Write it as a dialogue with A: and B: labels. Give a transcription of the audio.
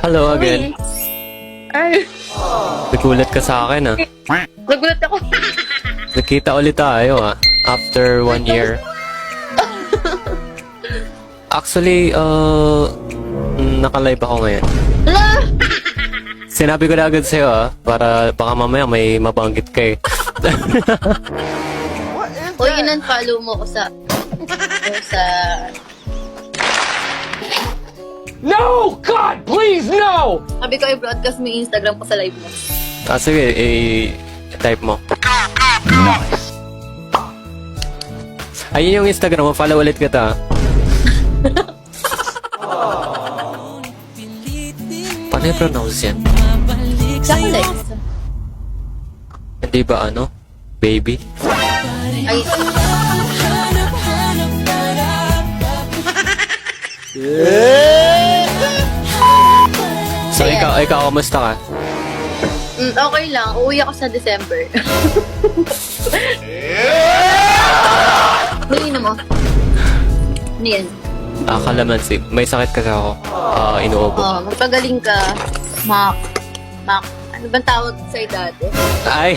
A: Hello again.
B: Ay,
A: Nagulat ka sa akin, ah.
B: nagulat ako.
A: Nakita ulit tayo, ah. After 1 year. Actually, naka-live ako ngayon.
B: Ala!
A: Sinabi ko na agad sa'yo, ah. Para baka mamaya may mabanggit ka eh.
B: Uy, in-unfollow mo ko sa...
C: No! God, please, no!
B: Sabi ko, i-broadcast mo yung Instagram ko sa live mo.
A: Ah, sige, type mo. Ayun yung Instagram mo, follow ulit kita. Paano yung pronounce yan?
B: Chocolate.
A: Hindi ba ano? Baby?
B: Ay,
A: So, ikaw, kamusta ka?
B: okay lang. Uuwi ako sa December. Bili na mo. Ano yan?
A: Kalamansi. May sakit kasi ako. Inuubo.
B: Oh, magpagaling ka. Mac. Ano bang tawag sa'yo dati?
A: Ay!